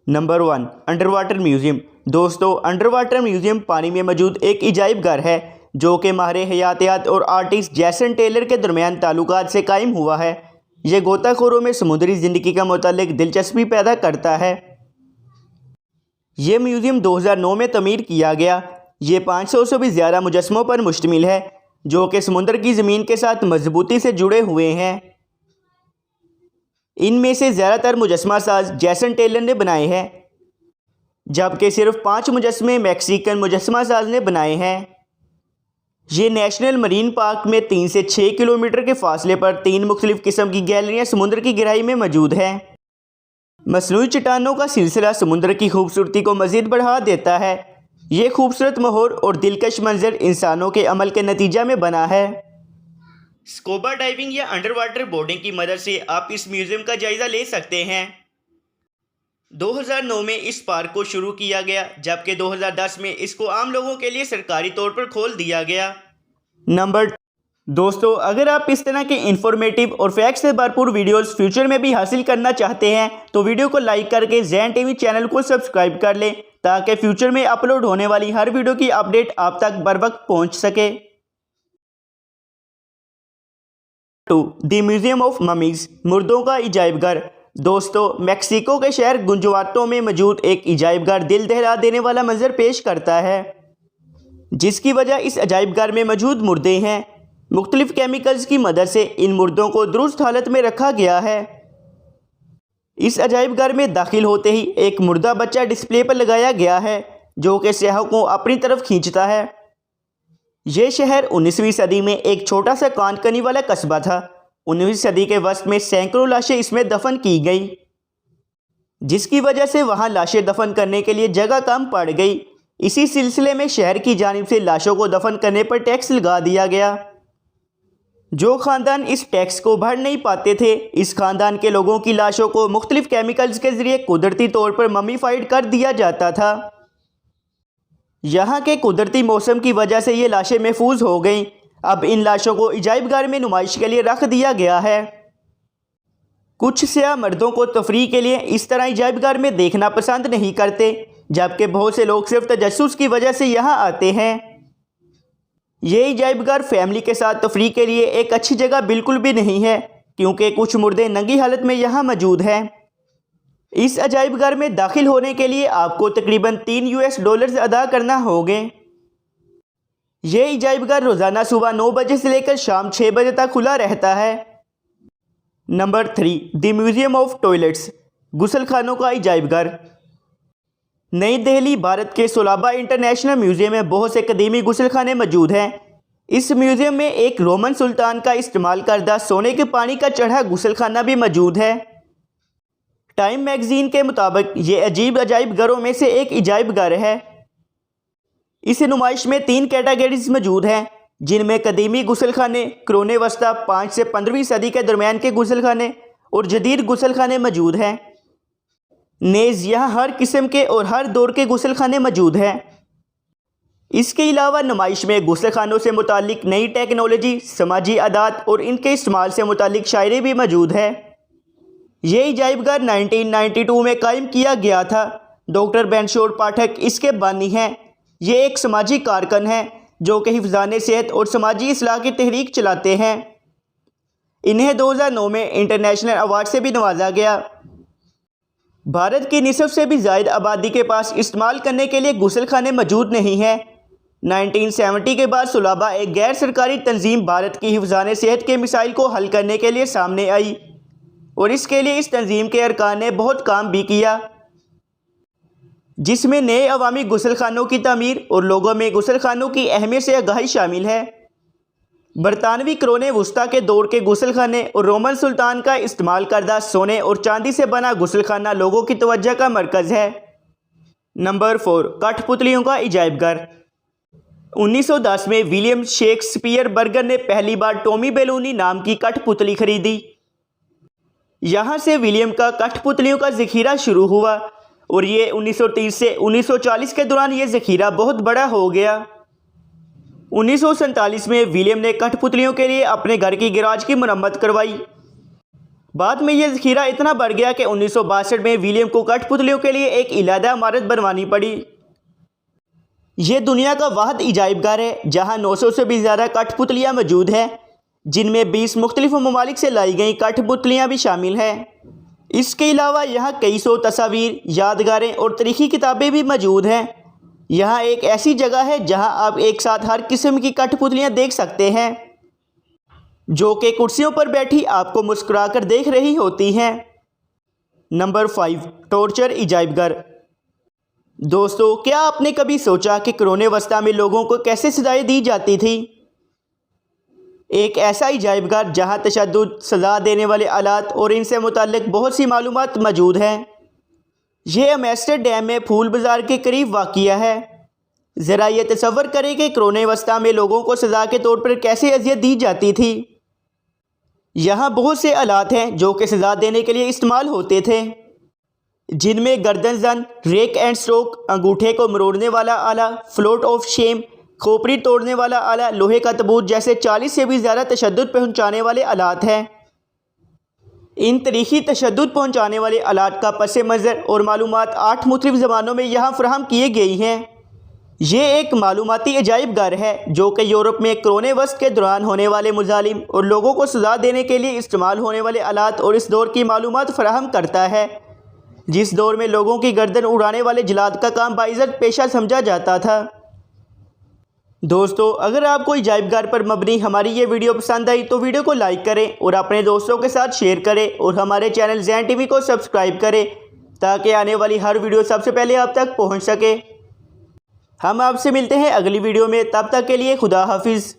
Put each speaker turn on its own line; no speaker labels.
Number 1, under water museum. दोस्तों, under water museum पानी में मौजूद एक अजायब घर है जो कि माहिर हयातियात और आर्टिस्ट जैसन टेलर के दरमियान ताल्लुकात से कायम हुआ है। ये गोताखोरों में समुद्री ज़िंदगी का मुतालिक दिलचस्पी पैदा करता है। ये म्यूज़ियम 2009 में तमीर किया गया। ये 500 से भी ज़्यादा मुजस्मों पर मुश्तमिल है जो कि समुद्र की ज़मीन के साथ मजबूती से जुड़े हुए हैं। इनमें से ज़्यादातर मुजस्मा साज जैसन टेलर ने बनाए हैं, जबकि सिर्फ 5 मुजस्मे मैक्सिकन मुजस्मा साज ने बनाए हैं। ये नेशनल मरीन पार्क में 3 से 6 किलोमीटर के फासले पर 3 मुख्तलिफ किस्म की गैलरियाँ समुद्र की गहराई में मौजूद हैं। मसनूई चट्टानों का सिलसिला समुद्र की खूबसूरती को मज़ीद बढ़ा देता है। ये खूबसूरत माहौल और दिलकश मंजर इंसानों के अमल के नतीजा में बना है। स्कूबा डाइविंग या अंडर वाटर बोर्डिंग की मदद से आप इस म्यूज़ियम का जायज़ा ले सकते हैं। 2009 में इस पार्क को शुरू किया गया, जबकि 2010 में इसको आम लोगों के लिए सरकारी तौर पर खोल दिया गया। दोस्तों, अगर आप इस तरह के इंफॉर्मेटिव और फैक्ट से भरपूर वीडियोस फ्यूचर में भी हासिल करना चाहते हैं तो वीडियो को लाइक करके ज़ैन टीवी चैनल को सब्सक्राइब कर लें ताकि फ्यूचर में अपलोड होने वाली हर वीडियो की अपडेट आप तक बर वक्त पहुँच सके। 2. द म्यूज़ियम ऑफ ममीज़, मुर्दों का अजायब घर। दोस्तों, मैक्सिको के शहर गुंजवातो में मौजूद एक अजायब घर दिल दहला देने वाला मंजर पेश करता है, जिसकी वजह इस अजायब घर में मौजूद मुर्दे हैं। मुख्तलिफ केमिकल्स की मदद से इन मुर्दों को दुरुस्त हालत में रखा गया है। इस अजायब घर में दाखिल होते ही एक मुर्दा बच्चा डिस्प्ले पर लगाया गया है जो कि सयाहों को अपनी तरफ खींचता है। ये शहर 19वीं सदी में एक छोटा सा कानकनी वाला कस्बा था। 19वीं सदी के वस्त में सैकड़ों लाशें इसमें दफन की गई, जिसकी वजह से वहां लाशें दफन करने के लिए जगह कम पड़ गई। इसी सिलसिले में शहर की जानिब से लाशों को दफन करने पर टैक्स लगा दिया गया। जो ख़ानदान इस टैक्स को भर नहीं पाते थे, इस ख़ानदान के लोगों की लाशों को मुख्तलिफ केमिकल्स के ज़रिए कुदरती तौर पर मम्मीफाइड कर दिया जाता था। यहाँ के कुदरती मौसम की वजह से ये लाशें महफूज हो गईं। अब इन लाशों को अजायब घर में नुमाइश के लिए रख दिया गया है। कुछ सयाह मर्दों को तफरीह के लिए इस तरह अजायब घर में देखना पसंद नहीं करते, जबकि बहुत से लोग सिर्फ तजस्सुस की वजह से यहाँ आते हैं। ये अजायब घर फैमिली के साथ तफरीह के लिए एक अच्छी जगह बिल्कुल भी नहीं है, क्योंकि कुछ मुर्दे नंगी हालत में यहाँ मौजूद हैं। इस अजायब घर में दाखिल होने के लिए आपको तकरीबन $3 अदा करना होंगे। ये अजायब घर रोज़ाना सुबह 9 बजे से लेकर शाम 6 बजे तक खुला रहता है। Number 3, the museum of toilets, गुसल खानों का अजायब घर। नई दिल्ली, भारत के सोलाबा इंटरनेशनल म्यूज़ियम में बहुत से कदीमी गुसल खाने मौजूद हैं। इस म्यूज़ियम में एक रोमन सुल्तान का इस्तेमाल करदा सोने के पानी का चढ़ा गुसल खाना भी मौजूद है। टाइम मैगज़ीन के मुताबिक ये अजीब अजायब घरों में से एक अजायब घर है। इस नुमाइश में 3 कैटेगरीज मौजूद हैं, जिनमें कदीमी गुसल खाने, क्रोने वस्ता 5 से 15वीं सदी के दरमियान के गुसल खाने और जदीद गुसल खाने मौजूद हैं। नेज़ यहाँ हर किस्म के और हर दौर के गुसल खाने मौजूद हैं। इसके अलावा नुमाइश में गुसल खानों से मुतालिक नई टेक्नोलॉजी, समाजी आदात और इनके इस्तेमाल से मुतालिक शायरी भी मौजूद है। ये अजायब घर 1992 में कायम किया गया था। डॉक्टर बेनशोर पाठक इसके बानी हैं। ये एक समाजी कारकन हैं जो कि हिफ्ज़ाने सेहत और समाजी इस्लाह की तहरीक चलाते हैं। इन्हें 2009 में इंटरनेशनल अवार्ड से भी नवाजा गया। भारत की निसफ से भी ज़ायद आबादी के पास इस्तेमाल करने के लिए गुसल खाने मौजूद नहीं हैं। 1970 के बाद सोलाबा एक गैर सरकारी तंजीम भारत की हिफ्ज़ाने सेहत के मिसाइल को हल करने के लिए सामने आई और इसके लिए इस तंजीम के अरकान ने बहुत काम भी किया, जिसमें नए अवामी गुसल खानों की तामीर और लोगों में गुसल खानों की अहमियत से आगाही शामिल है। बरतानवी क्रोने वुस्ता के दौर के गुसल खाने और रोमन सुल्तान का इस्तेमाल करदा सोने और चांदी से बना गुसल खाना लोगों की तवज्जो का मरकज़ है। नंबर 4, कठपुतलियों का अजायब घर। 1910 में विलियम शेक्सपियर बर्गर ने पहली बार टॉमी बेलूनी नाम की कठपुतली खरीदी। यहाँ से विलियम का कठपुतलियों का ज़ख़ीरा शुरू हुआ और ये 1930 से 1940 के दौरान ये ज़ख़ीरा बहुत बड़ा हो गया। 1947 में विलियम ने कठपुतलियों के लिए अपने घर की गैराज की मरम्मत करवाई। बाद में यह ज़ख़ीरा इतना बढ़ गया कि 1962 में विलियम को कठपुतलियों के लिए एक इलादा इमारत बनवानी पड़ी। ये दुनिया का वाहिद इजाइबघर है जहाँ 900 से भी ज़्यादा कठपुतलियाँ मौजूद हैं, जिनमें 20 मुख्तलिफ ममालिक से लाई गई कठपुतलियाँ भी शामिल हैं। इसके अलावा यहाँ कई सौ तस्वीर, यादगारें और तारीख़ी किताबें भी मौजूद हैं। यहाँ एक ऐसी जगह है जहाँ आप एक साथ हर किस्म की कठपुतलियाँ देख सकते हैं, जो कि कुर्सियों पर बैठी आपको मुस्कुराकर देख रही होती हैं। नंबर 5, टॉर्चर इजाइबघर। दोस्तों, क्या आपने कभी सोचा कि कुरान वस्ता में लोगों को कैसे सजाएं दी जाती थी? एक ऐसा इजाइबघर जहां तशद्दुद, सज़ा देने वाले आलात और इनसे मुताल्लिक़ बहुत सी मालूमात मौजूद हैं। यह एम्स्टरडैम में फूल बाज़ार के करीब वाक़िया है। ज़रा ये तसव्वुर करें कि कुरान वस्ता में लोगों को सज़ा के तौर पर कैसे अज़ियत दी जाती थी। यहाँ बहुत से आलात हैं जो कि सज़ा देने के लिए इस्तेमाल होते थे, जिनमें गर्दन जन, रेक एंड स्ट्रोक, अंगूठे को मरोड़ने वाला आला, फ्लोट ऑफ शेम, खोपड़ी तोड़ने वाला आला, लोहे का तबूत जैसे 40 से भी ज़्यादा तशद्दुद पहुँचाने वाले आलात हैं। इन तारीख़ी तशद्दुद पहुँचाने वाले आलात का पस मंज़र और मालूमात 8 मुख्तलिफ़ ज़बानों में यहाँ फ़राहम किए गई हैं। ये एक मालूमाती अजाइबघर है जो कि यूरोप में कुरान वस्त के दौरान होने वाले मुजालिम और लोगों को सज़ा देने के लिए इस्तेमाल होने वाले आलात और इस दौर की मालूमात फ़राहम करता है, जिस दौर में लोगों की गर्दन उड़ाने वाले जलाद का काम बाइज़्ज़त पेशा समझा जाता था। दोस्तों, अगर आपको इजाइबघर पर मबनी हमारी ये वीडियो पसंद आई तो वीडियो को लाइक करें और अपने दोस्तों के साथ शेयर करें और हमारे चैनल ज़ैन टीवी को सब्सक्राइब करें ताकि आने वाली हर वीडियो सबसे पहले आप तक पहुँच सके। हम आपसे मिलते हैं अगली वीडियो में, तब तक के लिए खुदा हाफिज़।